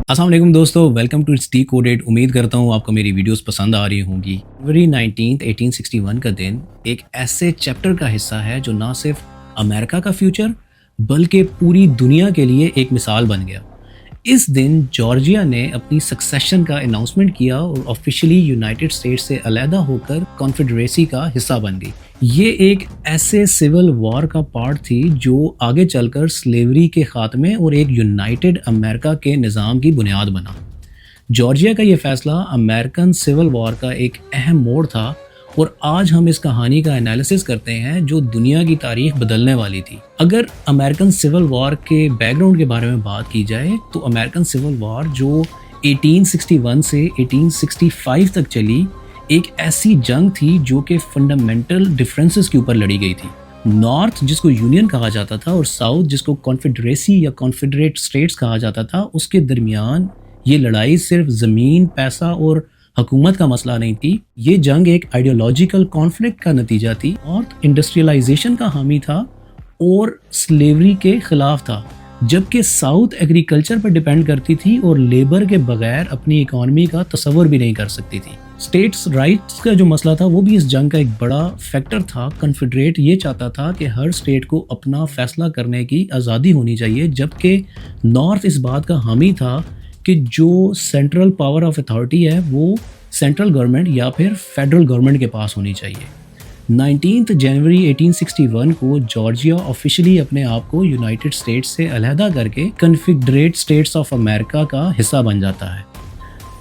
अस्सलाम वालेकुम दोस्तों, welcome to it's decoded. उम्मीद करता हूँ आपको मेरी वीडियोस पसंद आ रही होंगी। फरवरी 19 1861 का दिन एक ऐसे चैप्टर का हिस्सा है जो ना सिर्फ अमेरिका का फ्यूचर बल्कि पूरी दुनिया के लिए एक मिसाल बन गया। इस दिन जॉर्जिया ने अपनी सक्सेशन का अनाउंसमेंट किया और ऑफिशियली यूनाइटेड स्टेट्स से अलहदा होकर कॉन्फेडरेसी का हिस्सा बन गई। ये एक ऐसे सिविल वॉर का पार्ट थी जो आगे चलकर स्लेवरी के खात्मे और एक यूनाइटेड अमेरिका के निज़ाम की बुनियाद बना। जॉर्जिया का ये फैसला अमेरिकन सिविल वॉर का एक अहम मोड़ था और आज हम इस कहानी का एनालिसिस करते हैं जो दुनिया की तारीख बदलने वाली थी। अगर अमेरिकन सिविल वॉर के बैकग्राउंड के बारे में बात की जाए तो अमेरिकन सिविल वॉर जो 1861 से 1865 तक चली, एक ऐसी जंग थी जो कि फंडामेंटल डिफरेंसेस के ऊपर लड़ी गई थी। नॉर्थ जिसको यूनियन कहा जाता था और साउथ जिसको कॉन्फेडरेसी या कॉन्फेडरेट स्टेट्स कहा जाता था, उसके दरमियान ये लड़ाई सिर्फ ज़मीन, पैसा और हुकूमत का मसला नहीं थी। ये जंग एक आइडियोलॉजिकल कॉन्फ्लिक्ट का नतीजा थी। नॉर्थ इंडस्ट्रियलाइजेशन का हामी था और स्लेवरी के खिलाफ था, जबकि साउथ एग्रीकल्चर पर डिपेंड करती थी और लेबर के बगैर अपनी इकॉनमी का तस्वर भी नहीं कर सकती थी। स्टेट्स राइट्स का जो मसला था वो भी इस जंग का एक बड़ा फैक्टर था। कॉन्फेडरेट ये चाहता था कि हर स्टेट को अपना फैसला करने की आज़ादी होनी चाहिए, जबकि नॉर्थ इस बात का हामी था कि जो सेंट्रल पावर ऑफ अथॉरिटी है वो सेंट्रल गवर्नमेंट या फिर फेडरल गवर्नमेंट के पास होनी चाहिए। 19 जनवरी 1861 को जॉर्जिया ऑफिशियली अपने आप को यूनाइटेड स्टेट्स से अलहदा करके कन्फेडरेट स्टेट्स ऑफ अमेरिका का हिस्सा बन जाता है।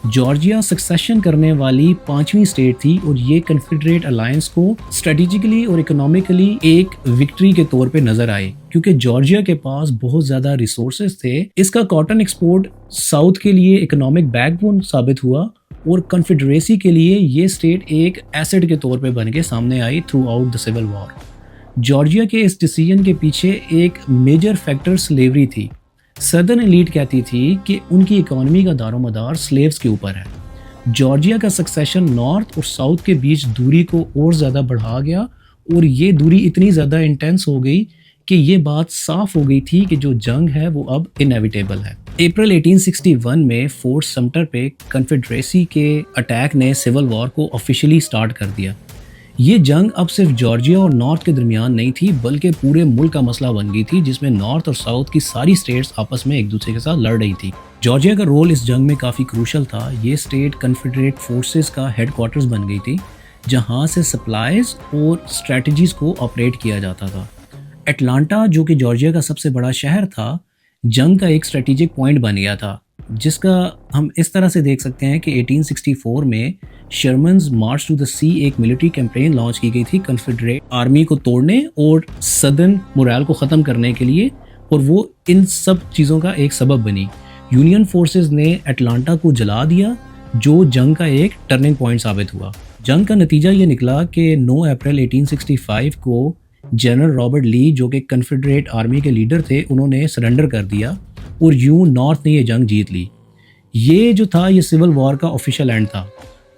जॉर्जिया सक्सेशन करने वाली 5वीं स्टेट थी और ये कन्फेडरेट अलायंस को स्ट्रेटेजिकली और इकोनॉमिकली एक विक्ट्री के तौर पे नजर आई, क्योंकि जॉर्जिया के पास बहुत ज़्यादा रिसोर्सेज थे। इसका कॉटन एक्सपोर्ट साउथ के लिए इकोनॉमिक बैकबोन साबित हुआ और कॉन्फेडरेसी के लिए ये स्टेट एक एसेट के तौर पे बन के सामने आई throughout the civil war. Georgia के इस डिसीजन के पीछे एक मेजर फैक्टर स्लेवरी थी। सदर्न एलीट कहती थी कि उनकी इकॉनमी का दारोमदार स्लेव्स के ऊपर है। जॉर्जिया का सक्सेशन नॉर्थ और साउथ के बीच दूरी को और ज़्यादा बढ़ा गया और ये दूरी इतनी ज़्यादा इंटेंस हो गई कि ये बात साफ हो गई थी कि जो जंग है वो अब इनएविटेबल है। अप्रैल 1861 में फोर्ट समटर पे कन्फेडरेसी के अटैक ने सिविल वॉर को ऑफिशियली स्टार्ट कर दिया। ये जंग अब सिर्फ जॉर्जिया और नॉर्थ के दरमियान नहीं थी बल्कि पूरे मुल्क का मसला बन गई थी, जिसमें नॉर्थ और साउथ की सारी स्टेट्स आपस में एक दूसरे के साथ लड़ रही थी। जॉर्जिया का रोल इस जंग में काफ़ी क्रूशल था। ये स्टेट कन्फेडरेट फोर्सेस का हेडक्वार्टर्स बन गई थी, जहाँ से सप्लाईज और स्ट्रेटजीज को ऑपरेट किया जाता था। एटलांटा जो कि जॉर्जिया का सबसे बड़ा शहर था, जंग का एक स्ट्रेटेजिक पॉइंट बन गया था, जिसका हम इस तरह से देख सकते हैं कि 1864 में शर्मन्स मार्च टू द सी एक मिलिट्री कैंपेन लॉन्च की गई थी कन्फेडरेट आर्मी को तोड़ने और सदर्न मोरल को ख़त्म करने के लिए, और वो इन सब चीज़ों का एक सबब बनी। यूनियन फोर्सेस ने एटलांटा को जला दिया, जो जंग का एक टर्निंग पॉइंट साबित हुआ। जंग का नतीजा ये निकला कि 9 अप्रैल 1865 को जनरल रॉबर्ट ली जो कि कन्फेडरेट आर्मी के लीडर थे, उन्होंने सरेंडर कर दिया और यूं नॉर्थ ने ये जंग जीत ली। ये जो था ये सिविल वॉर का ऑफिशियल एंड था।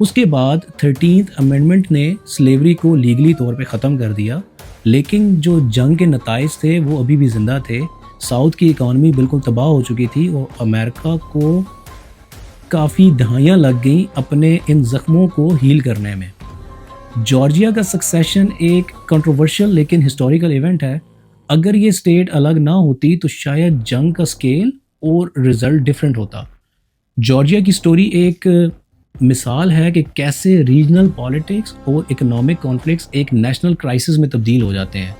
उसके बाद 13th अमेंडमेंट ने स्लेवरी को लीगली तौर पे ख़त्म कर दिया, लेकिन जो जंग के नताइज थे वो अभी भी ज़िंदा थे। साउथ की इकॉनमी बिल्कुल तबाह हो चुकी थी और अमेरिका को काफ़ी दहाइयाँ लग गई अपने इन ज़ख्मों को हील करने में। जॉर्जिया का सक्सेशन एक कंट्रोवर्शियल लेकिन हिस्टोरिकल इवेंट है। अगर ये स्टेट अलग ना होती तो शायद जंग का स्केल और रिजल्ट डिफरेंट होता। जॉर्जिया की स्टोरी एक मिसाल है कि कैसे रीजनल पॉलिटिक्स और इकोनॉमिक कॉन्फ्लिक्ट्स एक नेशनल क्राइसिस में तब्दील हो जाते हैं।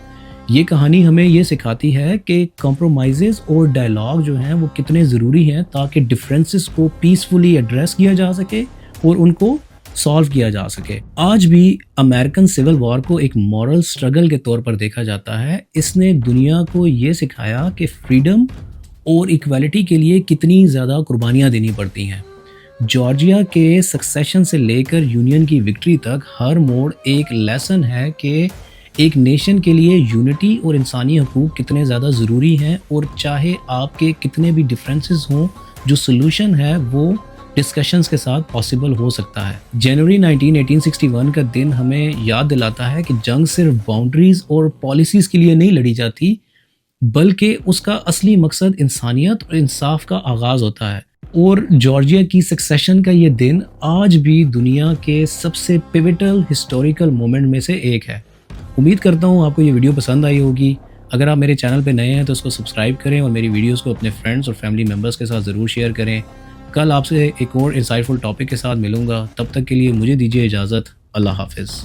ये कहानी हमें ये सिखाती है कि कॉम्प्रोमाइज़ेस और डायलॉग जो हैं वो कितने ज़रूरी हैं ताकि डिफरेंसेस को पीसफुली एड्रेस किया जा सके और उनको सॉल्व किया जा सके। आज भी अमेरिकन सिविल वॉर को एक मॉरल स्ट्रगल के तौर पर देखा जाता है। इसने दुनिया को ये सिखाया कि फ्रीडम और इक्वालिटी के लिए कितनी ज़्यादा कुर्बानियाँ देनी पड़ती हैं। जॉर्जिया के सक्सेशन से लेकर यूनियन की विक्ट्री तक हर मोड़ एक लेसन है कि एक नेशन के लिए यूनिटी और इंसानी हकूक़ कितने ज़्यादा ज़रूरी हैं, और चाहे आपके कितने भी डिफरेंसेस हों, जो सोल्यूशन है वो डिस्कशंस के साथ पॉसिबल हो सकता है। जनवरी 19 1861 का दिन हमें याद दिलाता है कि जंग सिर्फ बाउंड्रीज और पॉलिसीज़ के लिए नहीं लड़ी जाती, बल्कि उसका असली मकसद इंसानियत और इंसाफ का आगाज़ होता है। اور جارجیا کی سکسیشن کا یہ دن آج بھی دنیا کے سب سے پیوٹل ہسٹوریکل مومنٹ میں سے ایک ہے۔ امید کرتا ہوں آپ کو یہ ویڈیو پسند آئی ہوگی۔ اگر آپ میرے چینل پہ نئے ہیں تو اس کو سبسکرائب کریں اور میری ویڈیوز کو اپنے فرینڈز اور فیملی ممبرس کے ساتھ ضرور شیئر کریں۔ کل آپ سے ایک اور انسائٹفل ٹاپک کے ساتھ ملوں گا، تب تک کے لیے مجھے دیجیے اجازت۔ اللہ حافظ۔